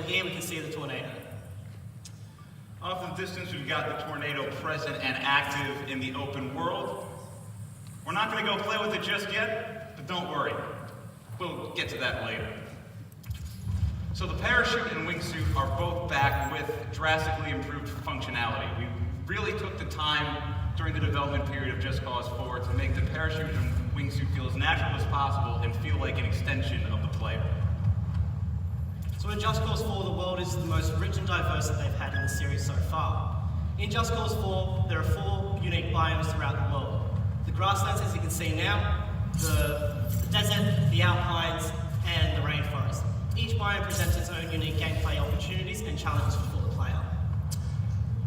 here we can see the tornado. Off in the distance, we've got the tornado present and active in the open world. We're not going to go play with it just yet, but don't worry. We'll get to that later. So the parachute and wingsuit are both back with drastically improved functionality. We really took the time during the development period of Just Cause 4 to make the parachute and wingsuit feel as natural as possible and feel like an extension of the player. So in Just Cause 4, the world is the most rich and diverse that they've had in the series so far. In Just Cause 4, there are 4 unique biomes throughout the world. The grasslands, as you can see now, the desert, the alpines, and the rainforest. Each biome presents its own unique gameplay opportunities and challenges for the player.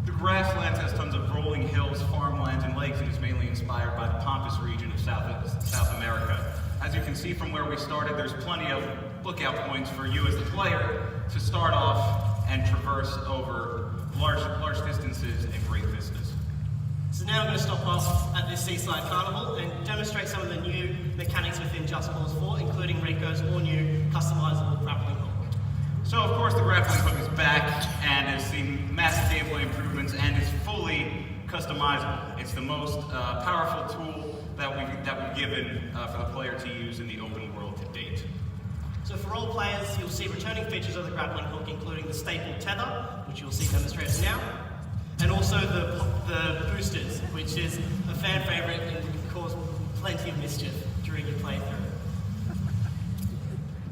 The grasslands has tons of rolling hills, farmlands, and lakes, and is mainly inspired by the Pampas region of South America. As you can see from where we started, there's plenty of lookout points for you as the player to start off and traverse over large distances and great vistas. So now I'm going to stop off at this seaside carnival and demonstrate some of the new mechanics within Just Cause 4, including Rico's all-new customizable grappling hook. So of course the grappling hook is back and has seen massive gameplay improvements and is fully customizable. It's the most powerful tool that we've given for the player to use in the open world to date. So for all players, you'll see returning features of the grappling hook, including the staple tether, which you'll see demonstrated now, and also the boosters, which is a fan favorite and can cause plenty of mischief during your playthrough.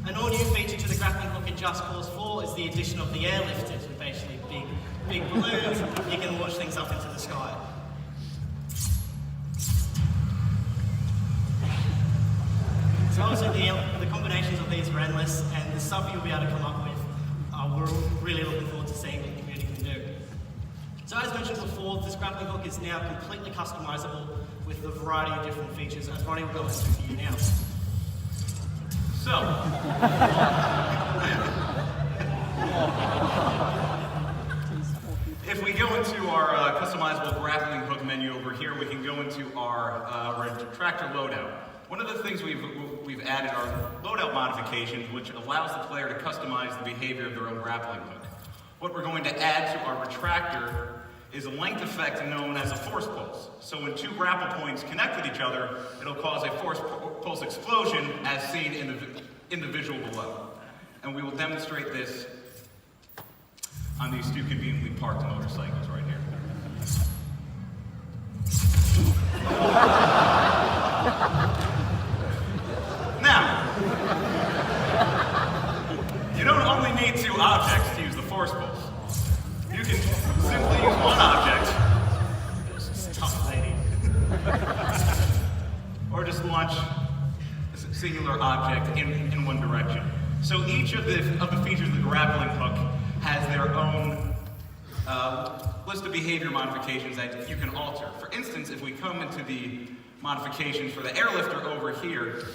An all-new feature to the grappling hook in Just Cause 4 is the addition of the airlifters, with basically big balloons. You can launch things up into the sky. So obviously the combinations of these are endless, and the stuff you'll be able to come up with, we're really looking forward to seeing what the community can do. So as mentioned before, this grappling hook is now completely customizable with a variety of different features, as Ronnie will go into for you now. So, if we go into our customizable grappling hook menu over here, we can go into our retractor loadout. One of the things we've added are loadout modifications, which allows the player to customize the behavior of their own grappling hook. What we're going to add to our retractor is a length effect known as a force pulse. So when 2 grapple points connect with each other, it'll cause a force pulse explosion as seen in the visual below. And we will demonstrate this on these 2 conveniently parked motorcycles right here. Now, you don't only need 2 objects to use the force pulse. You can simply use 1 object. It's tough, lady. Or just launch a singular object in one direction. So each of the features of the grappling hook has their own list of behavior modifications that you can alter. For instance, if we come into the modifications for the airlifter over here,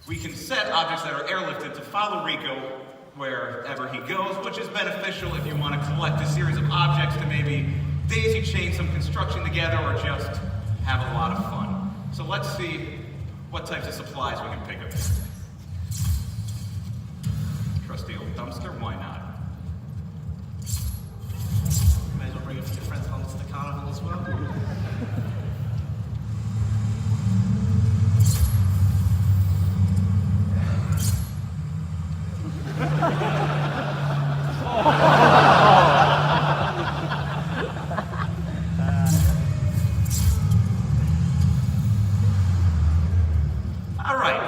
we can set objects that are airlifted to follow Rico wherever he goes, which is beneficial if you want to collect a series of objects to maybe daisy chain some construction together or just have a lot of fun. So let's see what types of supplies we can pick up. Trusty old dumpster, why not? May as well bring a few friends along to the carnival as well. All right.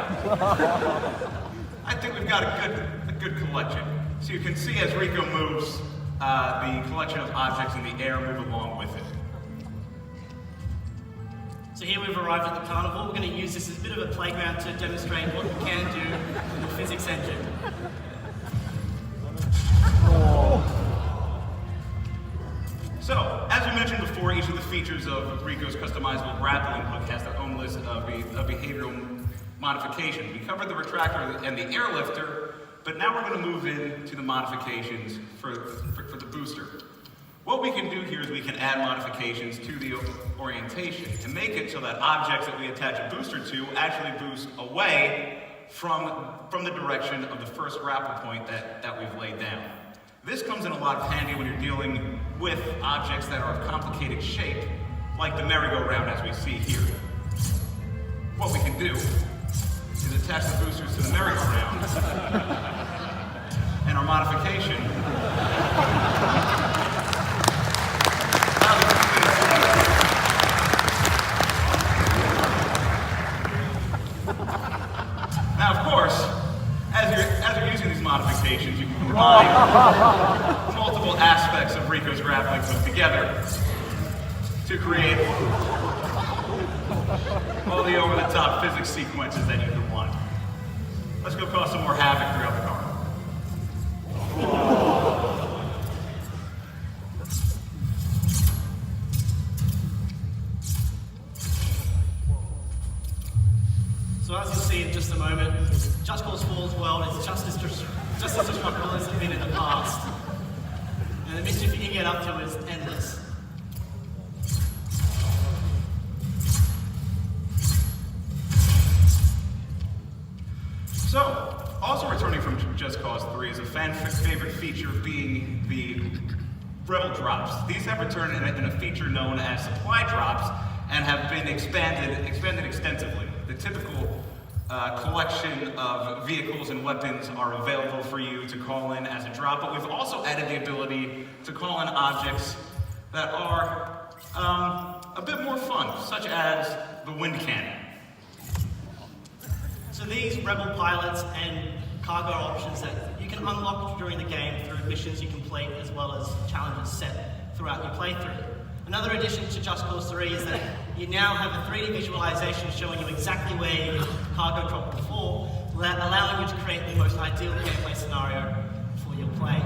I think we've got a good collection. So you can see as Rico moves, the collection of objects in the air move along with it. So here we've arrived at the carnival. We're going to use this as a bit of a playground to demonstrate what you can do in the physics engine. So, as we mentioned before, each of the features of Rico's customizable grappling hook has their own list of behavioral modifications. We covered the retractor and the airlifter, but now we're going to move into the modifications for the booster. What we can do here is we can add modifications to the orientation to make it so that objects that we attach a booster to actually boost away from the direction of the first grapple point that we've laid down. This comes in a lot of handy when you're dealing with objects that are of complicated shape, like the merry-go-round as we see here. What we can do is attach the boosters to the merry-go-round, and our modification Now, of course, as you're using these modifications, you can combine multiple aspects of Rico's grappling hook together to create all the over-the-top physics sequences that you could want. Let's go cause some more havoc throughout the car. So as you'll see in just a moment, Just Cause 4's world is just as destructible as it's been in the past. And the mischief you can get up to is endless. So, also returning from Just Cause 3 is a fan favorite feature being the Rebel drops. These have returned in a feature known as supply drops and have been expanded extensively. The typical collection of vehicles and weapons are available for you to call in as a drop, but we've also added the ability to call in objects that are a bit more fun, such as the wind cannon. So these Rebel pilots and cargo options that you can unlock during the game through missions you complete as well as challenges set throughout your playthrough. Another addition to Just Cause 3 is that you now have a 3D visualization showing you exactly where your cargo dropped before, allowing you to create the most ideal gameplay scenario for your play.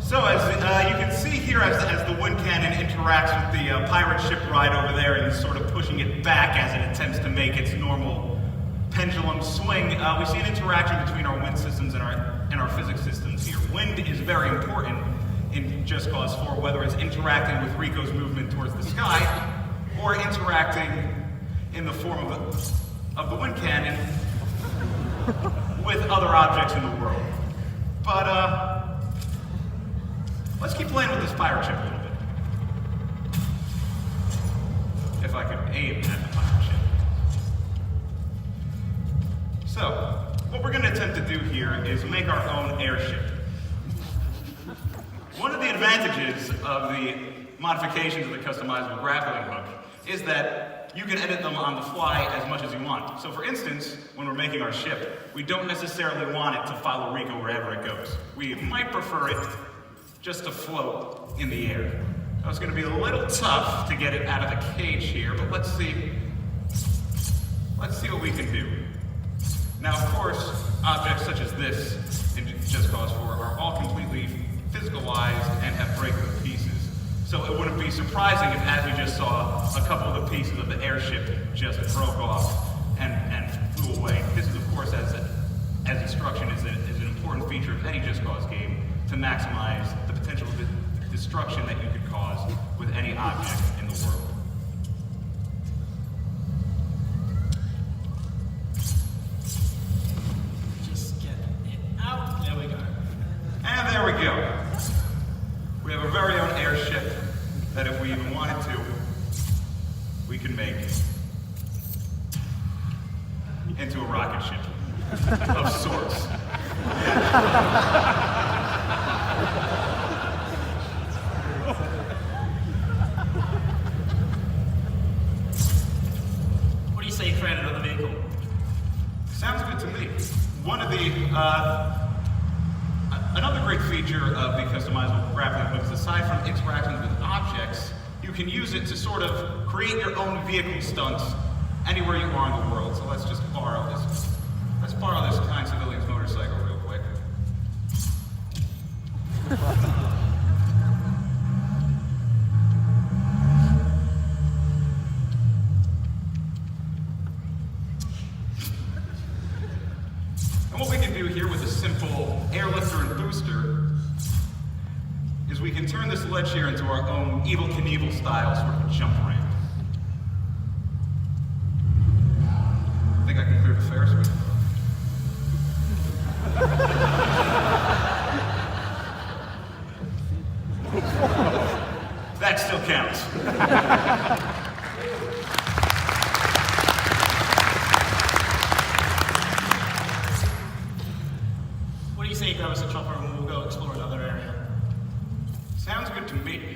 So as you can see here, as the wind cannon interacts with the pirate ship ride over there and sort of pushing it back as it attempts to make its normal pendulum swing, we see an interaction between our wind systems and our physics systems here. Wind is very important in Just Cause 4, whether it's interacting with Rico's movement towards the sky or interacting in the form of the wind cannon with other objects in the world. But let's keep playing with this pirate ship a little bit. If I could aim at the pirate ship. So, what we're going to attempt to do here is make our own airship. One of the advantages of the modifications of the customizable grappling hook is that you can edit them on the fly as much as you want. So for instance, when we're making our ship, we don't necessarily want it to follow Rico wherever it goes. We might prefer it just to float in the air. So it's going to be a little tough to get it out of the cage here, but let's see what we can do. Now, of course, objects such as this in Just Cause 4 are all completely physicalized and have breakable pieces. So it wouldn't be surprising if, as we just saw, a couple of the pieces of the airship just broke off and flew away. This is, of course, as destruction is an important feature of any Just Cause game to maximize the potential destruction that you could cause with any object in the world. Just get it out. There we go. And there we go. We have a very own airship that if we even wanted to, we can make into a rocket ship of sorts. What do you say you create another vehicle? Sounds good to me. One of the another great feature of the customizable grappling hook is aside from interacting with objects, you can use it to sort of create your own vehicle stunts anywhere you are in the world. So let's just borrow this. Let's borrow this kind civilian's motorcycle real quick. And what we can do here with a simple airlifter and booster is we can turn this ledge here into our own Evel Knievel style sort of a jump ramp. Think I can clear the Ferris wheel? That still counts. What do you say you grab us a chopper and we'll go explore another area? Sounds good to me.